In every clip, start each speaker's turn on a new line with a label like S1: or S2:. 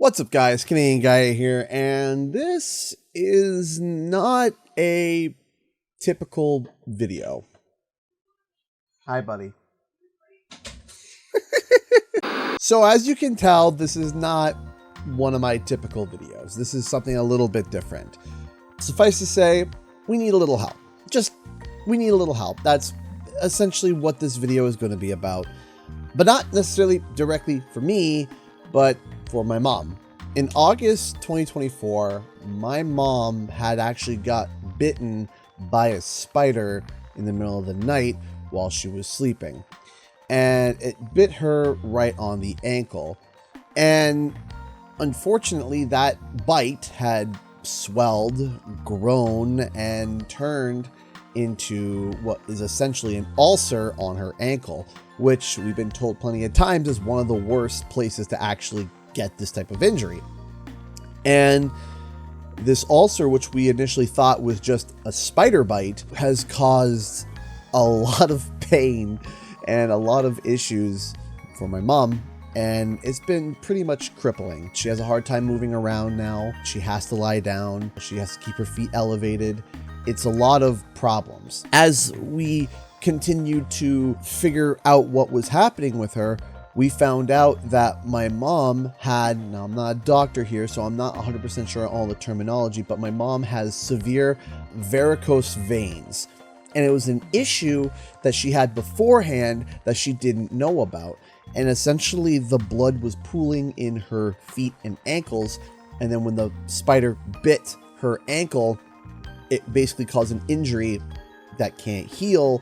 S1: What's up, guys? Canadian Guy here, and this is not a typical video. Hi, buddy. So as you can tell, this is not one of my typical videos. This is something a little bit different. Suffice to say, we need a little help. We need a little help. That's essentially what this video is going to be about. But not necessarily directly for me, but for my mom. In August 2024, my mom had actually got bitten by a spider in the middle of the night while she was sleeping. And it bit her right on the ankle. And unfortunately, that bite had swelled, grown, and turned into what is essentially an ulcer on her ankle, which we've been told plenty of times is one of the worst places to actually get this type of injury. And this ulcer, which we initially thought was just a spider bite, has caused a lot of pain and a lot of issues for my mom, and it's been pretty much crippling. She has a hard time moving around now. She has to lie down. She has to keep her feet elevated. It's a lot of problems. As we continued to figure out what was happening with her, we found out that my mom had, now I'm not a doctor here, so I'm not 100% sure on all the terminology, but my mom has severe varicose veins. And it was an issue that she had beforehand that she didn't know about. And essentially the blood was pooling in her feet and ankles. And then when the spider bit her ankle, it basically caused an injury that can't heal,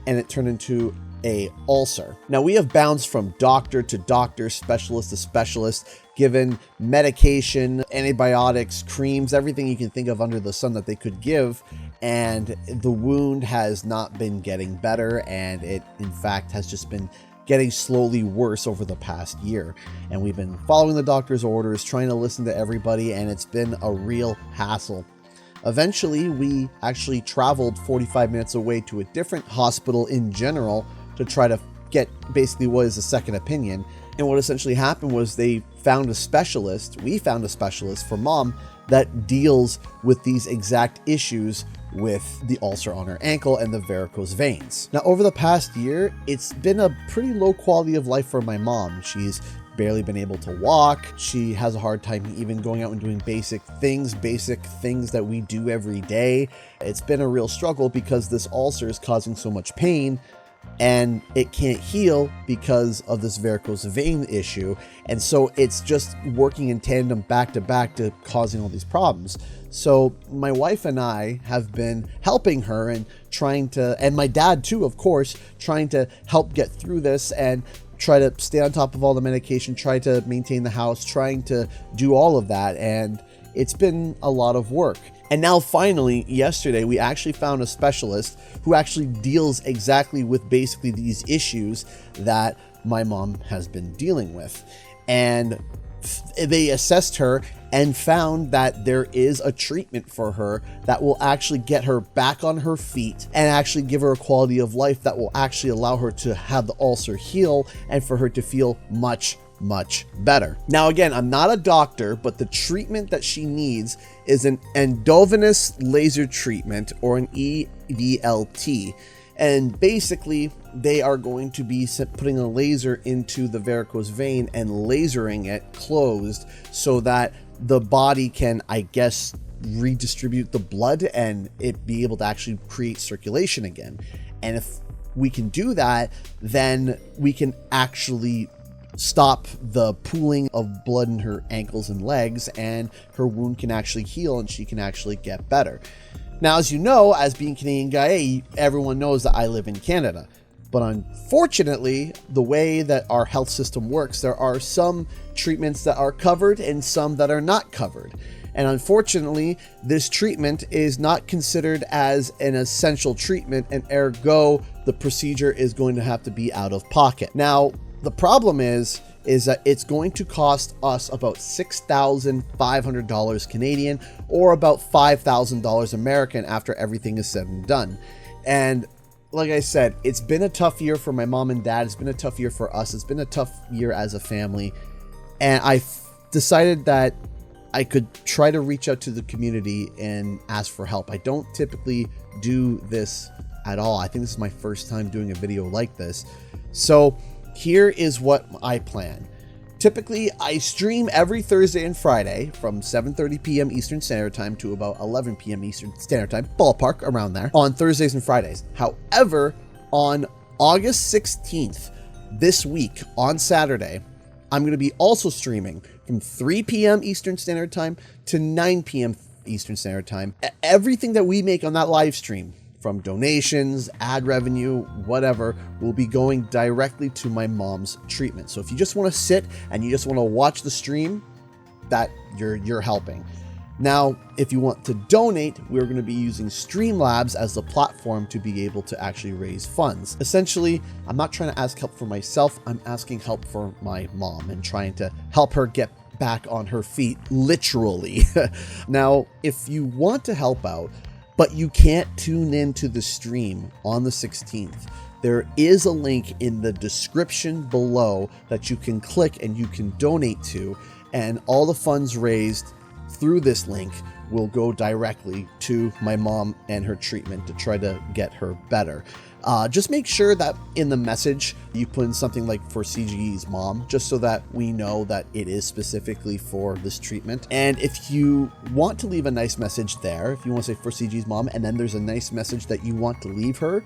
S1: and it turned into a ulcer. Now, we have bounced from doctor to doctor, specialist to specialist, given medication, antibiotics, creams, everything you can think of under the sun that they could give, and the wound has not been getting better, and it in fact has just been getting slowly worse over the past year. And we've been following the doctor's orders, trying to listen to everybody, and it's been a real hassle. Eventually, we actually traveled 45 minutes away to a different hospital in general to try to get basically what is a second opinion. And what essentially happened was they found a specialist, we found a specialist for mom that deals with these exact issues with the ulcer on her ankle and the varicose veins. Now, over the past year, it's been a pretty low quality of life for my mom. She's barely been able to walk. She has a hard time even going out and doing basic things that we do every day. It's been a real struggle because this ulcer is causing so much pain, and it can't heal because of this varicose vein issue. And so it's just working in tandem back to back to causing all these problems. So my wife and I have been helping her and trying to, and my dad too, of course, trying to help get through this and try to stay on top of all the medication, try to maintain the house, trying to do all of that. And it's been a lot of work. And now finally, yesterday, we actually found a specialist who actually deals exactly with basically these issues that my mom has been dealing with. And they assessed her and found that there is a treatment for her that will actually get her back on her feet and actually give her a quality of life that will actually allow her to have the ulcer heal and for her to feel much better. Now, again, I'm not a doctor, but the treatment that she needs is an endovenous laser treatment, or an EVLT. And basically, they are going to be putting a laser into the varicose vein and lasering it closed so that the body can, I guess, redistribute the blood and it be able to actually create circulation again. And if we can do that, then we can actually stop the pooling of blood in her ankles and legs, and her wound can actually heal and she can actually get better. Now, as you know, as being Canadian Guy, everyone knows that I live in Canada. But unfortunately, the way that our health system works, there are some treatments that are covered and some that are not covered. And unfortunately, this treatment is not considered as an essential treatment, and ergo, the procedure is going to have to be out of pocket. Now, the problem is that it's going to cost us about $6,500 Canadian, or about $5,000 American after everything is said and done. And like I said, it's been a tough year for my mom and dad. It's been a tough year for us. It's been a tough year as a family. And I decided that I could try to reach out to the community and ask for help. I don't typically do this at all. I think this is my first time doing a video like this. So here is what I plan. Typically, I stream every Thursday and Friday from 7:30 p.m. Eastern Standard Time to about 11 p.m. Eastern Standard Time, ballpark around there, on Thursdays and Fridays. However, on August 16th, this week, on Saturday, I'm going to be also streaming from 3 p.m. Eastern Standard Time to 9 p.m. Eastern Standard Time. Everything that we make on that live stream, from donations, ad revenue, whatever, will be going directly to my mom's treatment. So if you just want to sit and you just want to watch the stream, that you're helping. Now, if you want to donate, we're going to be using Streamlabs as the platform to be able to actually raise funds. Essentially, I'm not trying to ask help for myself, I'm asking help for my mom and trying to help her get back on her feet, literally. Now, if you want to help out, but you can't tune into the stream on the 16th, there is a link in the description below that you can click and you can donate to, and all the funds raised through this link will go directly to my mom and her treatment to try to get her better. Just make sure that in the message you put in something like for CGE's mom, just so that we know that it is specifically for this treatment. And if you want to leave a nice message there, if you want to say for CGE's mom, and then there's a nice message that you want to leave her,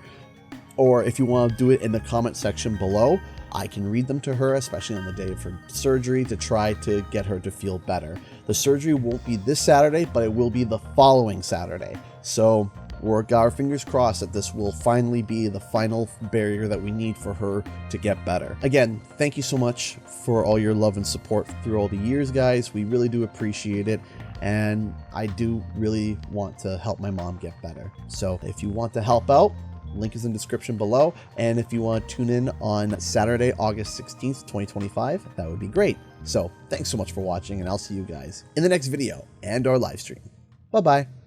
S1: or if you want to do it in the comment section below, I can read them to her, especially on the day of her surgery, to try to get her to feel better. The surgery won't be this Saturday, but it will be the following Saturday. So we're got our fingers crossed that this will finally be the final barrier that we need for her to get better. Again, thank you so much for all your love and support through all the years, guys. We really do appreciate it. And I do really want to help my mom get better. So if you want to help out, link is in the description below. And if you want to tune in on Saturday, August 16th, 2025, that would be great. So thanks so much for watching, and I'll see you guys in the next video and our live stream. Bye-bye.